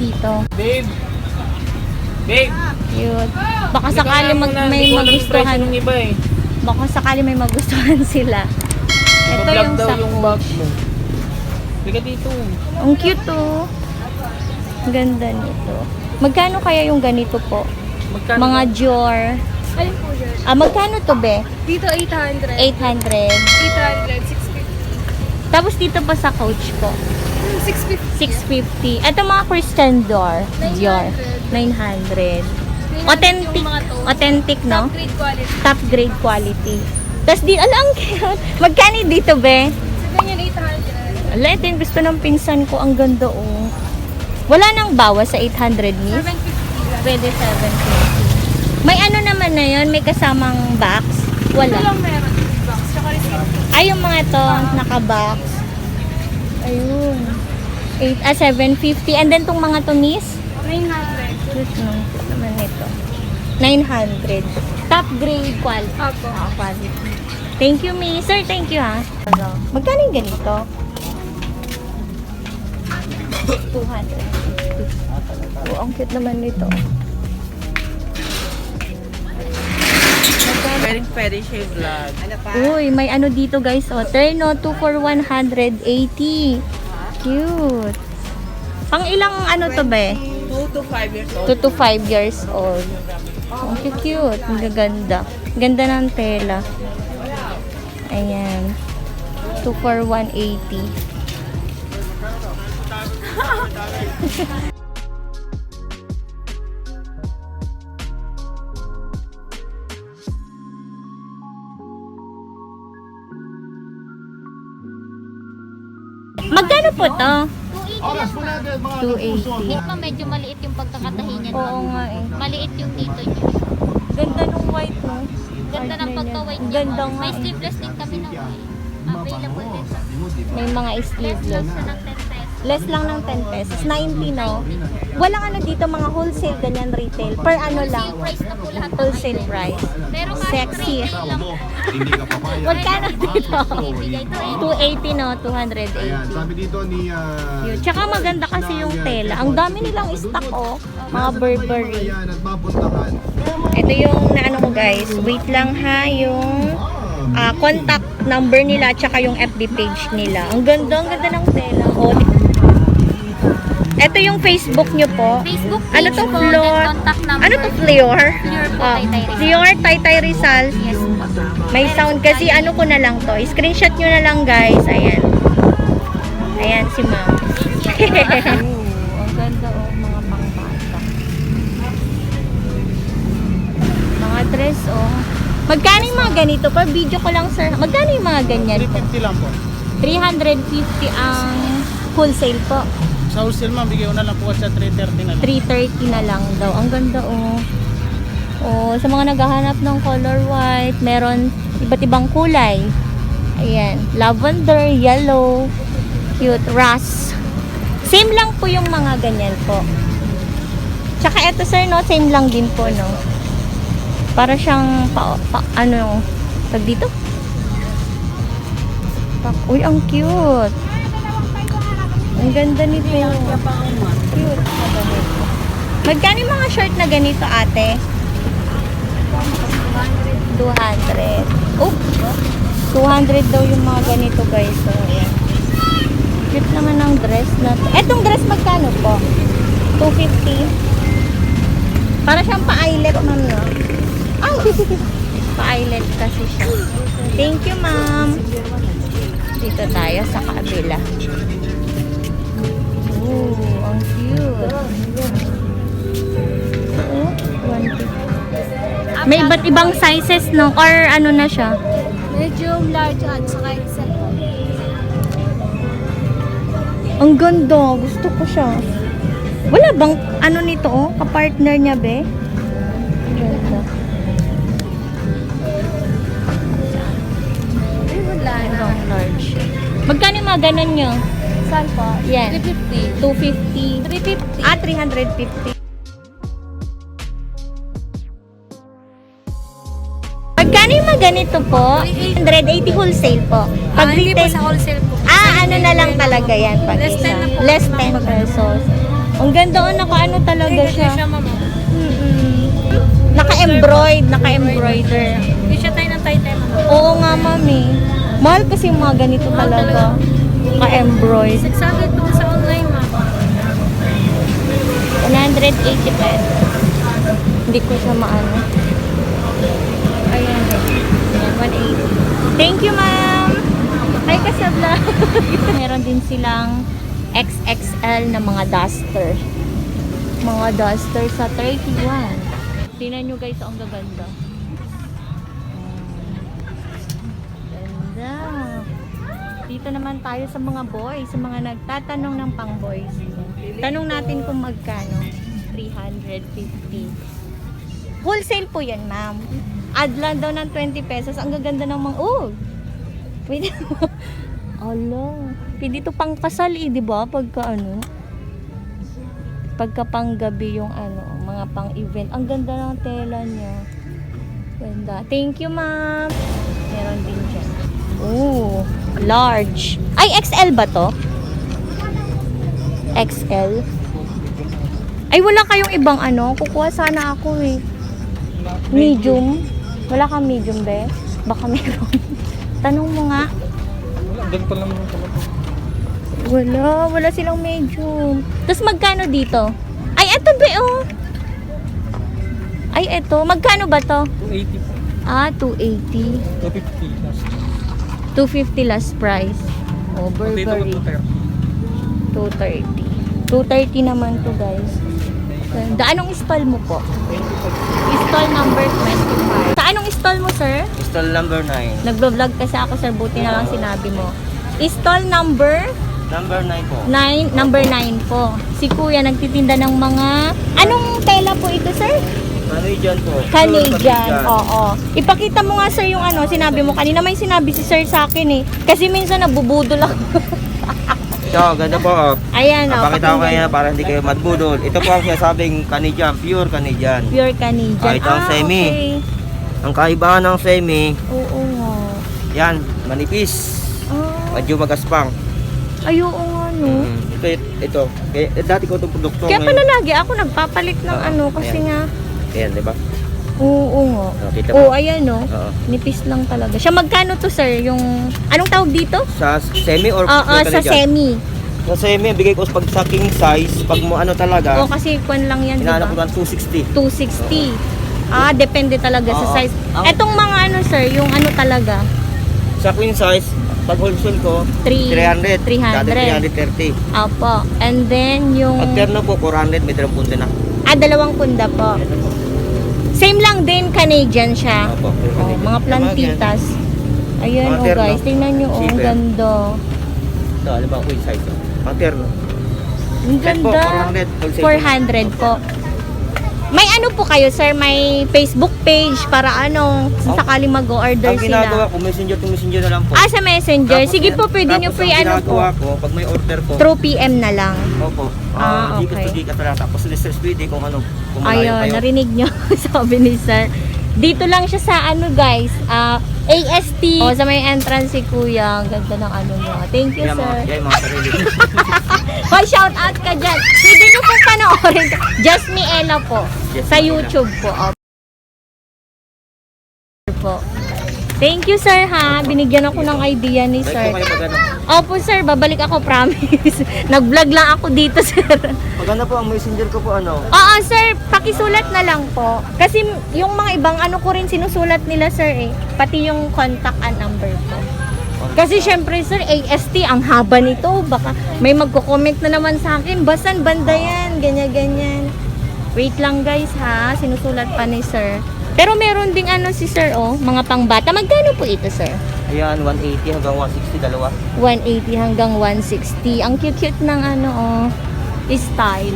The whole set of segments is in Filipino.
dito. Babe! Babe! Cute. Baka sakali may magustuhan. Yung iba eh. Baka sakali may magustuhan sila. Ito Vlog yung daw sa yung bag mo. Liga dito. Ang cute oh. Ang ganda nito. Magkano kaya yung ganito po? Magkano? Mga Dior. Alin po yun? Magkano to be? Dito 800. 800. 800, 650. Tapos dito pa sa Coach po. 650. 650. Ito mga Christian Dior. 900. Authentic. Authentic, no? Top grade quality. Top grade quality. Tapos di, ang cute. Magkano dito be? So, ganyan 800. Ala, ito yung gusto ng pinsan ko. Ang ganda oh. Wala nang bawas sa 800 ni? 750. Pwede 750. May ano naman na yun? May kasamang box? Ito Wala. lang meron. Box. Tsaka receipt. Ay, yung mga to, naka-box. Ayun. 750. And then, tong mga to, miss? 900. Cute, no? Cute naman ito. 900. Top grade quality. Opo. Quality. Thank you, miss. Sir, thank you, ha? Magkano yung ganito? 200. Oh, ang cute naman nito. Pwede siya yung vlog. Uy, may ano dito guys. O, Terno 2 for 180. Cute. Pang ilang ano to ba? 2 to 5 years old. 2 to 5 years old. Ang cute. Ang gaganda. Ganda ng tela. Ayan. 2 for 180. Magkano po to? 280. Pa medyo maliit yung pagkakatahi niya. Oo nga eh. Maliit yung dito niya. Ganda nung white no? Ganda ng pagka-white niya. Ganda nga May eh. sleeveless din kami na white. Available din. May mga Less lang sleeveless. siya ng 10 pesos. Less lang ng 10 pesos. 90 no? Walang ano dito mga wholesale ganyan retail. Per ano lang. Wholesale price na po lahat. ng Wholesale item. price. Pero kahit Sexy. retail lang. Magkano dito? Ibigay to 280 no? 280. Sabi dito ni Yun. Tsaka maganda kasi yung tela. Ang dami nilang stock oh. Mga Burberry. Ayan, at mapuntahan. Ito yung naano ko guys. Wait lang ha. Yung contact number nila tsaka yung FB page nila. Ang ganda ng tela. Oh. Ito yung Facebook nyo po. Facebook Ano page to, po, Flor? then contact number. Ano to, Flor? Flor po, Ah, Taytay Rizal. Flor Taytay Rizal. Yes po. May sound kasi ano ko na lang to. Screenshot nyo na lang guys. Ayan. Ayan si ma'am. Ang ganda oh. Mga pangpata. Mga dress oh. Magkano yung mga ganito? Pa video ko lang sir. Magkano yung mga ganyan po? 350 lang po. 350 ang wholesale po. Sa wholesale ma'am, bigay ko na lang po sa 330 na lang. 330 na lang daw. Ang ganda oh. Oh, sa mga naghahanap ng color white, meron iba't ibang kulay. Ayan, lavender, yellow, cute, rust. Same lang po yung mga ganyan po. Tsaka eto sir, no, same lang din po, no. Para siyang ano, tag dito? Uy, ang cute. Ang ganda nito. Cute. Magkano yung mga short na ganito, ate? 200. Oh, 200 daw yung mga ganito, guys. So, ayan. Cute naman ng dress na to. Etong dress magkano po? 250. Para siyang pa-eyelet, ma'am, no? Ay, pa-eyelet kasi siya. Thank you, ma'am. Dito tayo sa kabila. Ooh, ang cute. Oh, 150. May iba't ibang sizes, no? Or ano na siya? Medium, large, at saka XL. Ang ganda. Gusto ko siya. Wala bang ano nito, oh? Kapartner niya, be? Ganda. Ay, wala na. Ibang large. Magkano yung mga ganon nyo? Saan po? Yan. 350. 250. 350. 350. Magkano yung mga ganito po? 180 wholesale po. Pag Hindi po retail, sa wholesale po. ano na lang talaga yan. Pag Less 10 na po. Less 10 pesos. Ang ganda oh, naka-ano talaga siya. siya, mama. Naka-embroider. Hindi siya tayo ng title, mama. Oo nga, mami. Mahal kasi yung mga ganito talaga. Naka-embroid. Sabi ito sa online, mama. 180 pesos. Hindi ko siya maano. Ayan. Ayan, 180. Thank you, ma'am. Ay, kasabla. Meron din silang XXL na mga duster. Mga duster sa 31. Tingnan nyo guys, ang gaganda. Ganda. Dito naman tayo sa mga boys, sa mga nagtatanong ng pang boys. Tanong natin kung magkano. 350. Wholesale po yan, ma'am. Add lang daw ng 20 pesos. Ang gaganda ng mga... Oh! Pwede mo. Ala. Pwede ito pang kasal eh, di ba? Pagka ano. Pagka pang gabi yung ano, mga pang event. Ang ganda ng tela niya. Ganda. Thank you, ma'am. Meron din dyan. Oh, large. Ay, XL ba to? XL? Ay, wala kayong ibang ano? Kukuha sana ako eh. Medium? Wala kang medium, be? Baka meron. Tanong mo nga. Wala, ganito lang naman pala. Wala silang medium. Tapos magkano dito? Ay, eto be, oh. Ay, eto. Magkano ba to? 280 po. Ah, 280. 250 last. 250 last price. Oh, Dito ko Burberry. 230. 230. 230 naman to, guys. Ganda. Anong stall mo po? Stall number 25. Sa anong stall mo, sir? Stall number 9. Nagbo-vlog kasi ako, sir. Buti na lang sinabi mo. Stall number Number 9 po. 9, number 9 po. Si Kuya nagtitinda ng mga... Anong tela po ito, sir? Canadian po. Canadian. Oo. Ipakita mo nga, sir, yung ano, sinabi mo. Kanina may sinabi si sir sa akin eh. Kasi minsan nabubudol ako. Ito, ganda po. Oh. Ayan, oh. Napakita ko kayo para hindi kayo madbudol. Ito po ang sinasabing Canadian, pure Canadian. Pure Canadian. Ah, ito ang semi. Okay. Ang kaibahan ng semi, Oo nga. yan, manipis. Ah, Medyo magaspang. ay, oo nga, no. Ito. Kaya, dati ko itong produkto. Kaya ngayon- pala lagi ako nagpapalit ng Oo, ano kasi ayan. nga. Ayan, di ba? Oo nga. Kita Oo, mo. ayan, no. Oo. Nipis lang talaga. Siya magkano to, sir? Yung... Anong tawag dito? Sa semi or Oo, pure sa Canadian? semi. Sa semi, bigay ko pag sa king size, pag mo ano talaga, Oo, kasi kwan lang yan, di inaano ko ba? lang 260. 260. Ah, depende talaga sa Oo. size. Ang- Etong mga ano, sir, yung ano talaga? Sa queen size, pag wholesale ko, 300. 300. Dati 330. Apo. And then, yung... Pag terno po, 400, may dalawang punta na. Ah, 2 punda po. Same lang din, Canadian siya. Opo, pure Oh, Canadian. mga plantitas. Ayan, Mga oh terno. guys. Tingnan nyo, oh. Ang Zipper. ganda. Ito, alam ba, queen size. Ang terno. Ang Set po, ganda. 400. Wholesale 400 po. May ano po kayo, sir? May Facebook page para ano, Oh. sakali mag-order Ang ginagawa sila. ko, messenger to messenger na lang po. Ah, sa Messenger. Tapos Sige yan. po, pwede nyo Tapos free ang ano po. ginagawa ko, pag may order ko, Through PM na lang. opo. Ah, Di ka okay. to di ka talaga. Tapos listeners pwede kung ano, kung malayo Ayun, kayo. narinig nyo, sabi ni sir. Dito lang siya sa ano guys, AST. O, sa may entrance si Kuya. Ang ganda ng ano niya. Thank you, Yan, sir. Yan, mga sarili. Hoy, shout out ka dyan. Pwede nyo pong panoorin. Just me Ella po. Just Sa Me Ella. YouTube po. Po. Thank you, sir, ha. Binigyan ako ng idea ni Like sir. po kayo pag ano. Opo, sir. Babalik ako, promise. Nag-vlog lang ako dito, sir. Pag ano po, ang messenger ko po ano. Oo, sir. Pakisulat na lang po. Kasi yung mga ibang ano ko rin sinusulat nila, sir, eh. Pati yung contact and number po. Kasi syempre, sir, AST, ang haba nito. Baka may magko-comment na naman sa akin. Basan, banda yan. Ganyan-ganyan. Wait lang, guys, ha. Sinusulat pa ni sir. Pero meron ding ano si sir, oh. Mga pangbata. Magkano po ito, sir? Ayan, 180 hanggang 160, dalawa. 180 hanggang 160. Ang cute-cute ng ano, oh, style.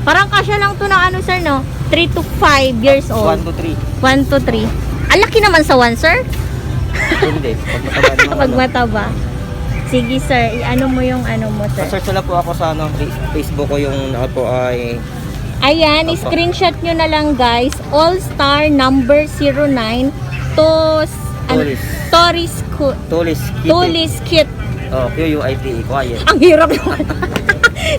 Parang kasya lang to ng ano, sir, no? 3 to 5 years 1 old. to 3. 1 to 3. Ang laki naman sa 1, sir. Hindi, pag mataba naman Pag ano. mataba. Sige, sir. I-ano mo yung ano mo, sir. Search na lang po ako sa ano, Facebook ko yung ako po ay Ayan, Opo. screenshot nyo na lang, guys. All-Star number 09 Tolis. Toris Tolis Kitty. Tolis Kit. Oh, QUITE, quiet. Ang hirap naman.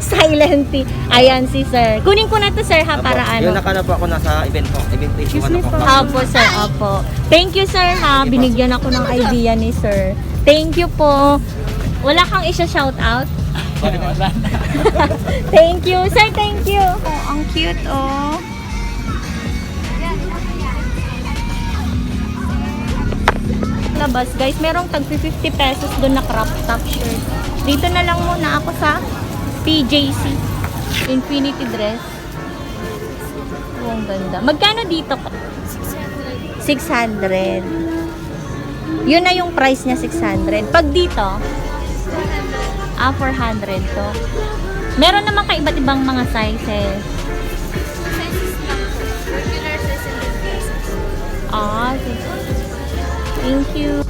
Silent T. Ayan si sir. Kunin ko na to sir ha, para ano. Yung nakana po ako nasa event po. Event po. Excuse me po. Apo sir, apo. Thank you sir ha. Binigyan ako ng idea ni sir. Thank you po. Wala kang isa-shout out? Thank you. Sir, thank you. Oh, ang cute oh. Labas guys, merong tag 50 pesos doon na crop top shirt. Dito na lang muna ako sa PJC Infinity Dress. Oh, ang ganda. Magkano dito? 600. Yun na yung price niya, 600. Pag dito, 400 to. Meron naman ka iba't ibang mga sizes. Regular size and then pesos. Okay. Thank you.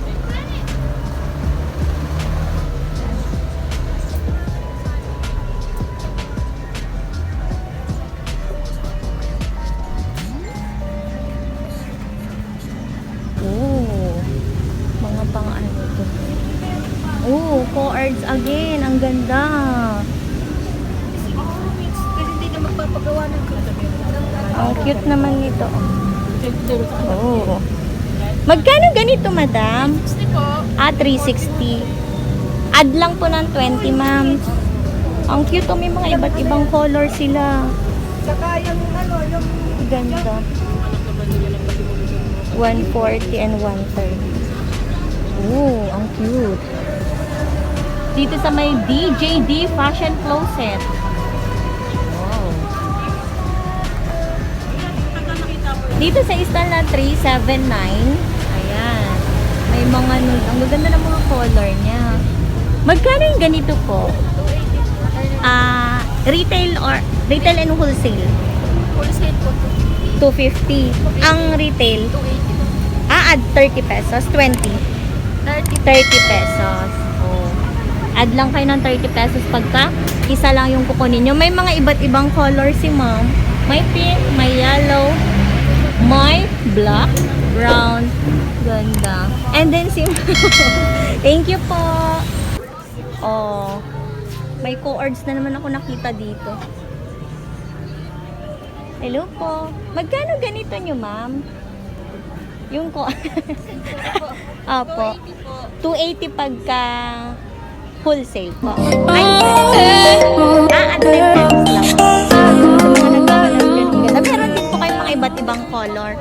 Oh, mga pang ano to. Oh, co-arts again. Ang ganda. Kasi hindi ka magpapagawa ng Ang cute naman nito. Oh. Magkano ganito, madam? Gusto po. 360. Add lang po ng 20, ma'am. Ang cute, oh, may mga iba't ibang color sila. Saka yung ano, yung Ganda. 140 and 130. Oh, ang cute. Dito sa may DJD Fashion Closet. Wow. Dito sa Istala 379. Ayan. May mga ang gaganda ng mga color niya. Magkano yung ganito po? Retail and wholesale? wholesale po. 250. Ang retail? 280. Add 30 pesos. 20. 30. 30 pesos. Oh. Add lang kayo ng 30 pesos pagka isa lang yung kukunin nyo. May mga iba't ibang color si ma'am. May pink, may yellow, may black, brown. Ganda. And then si thank you po. Oh. May co-ords na naman ako nakita dito. Hello po. Magkano ganito nyo, ma'am? Yung ko. Apo. 280 pagka wholesale po. Ay, at 10 pesos lang. Sa mga nagkakalang ganun. Meron din po kayo mga iba't ibang color.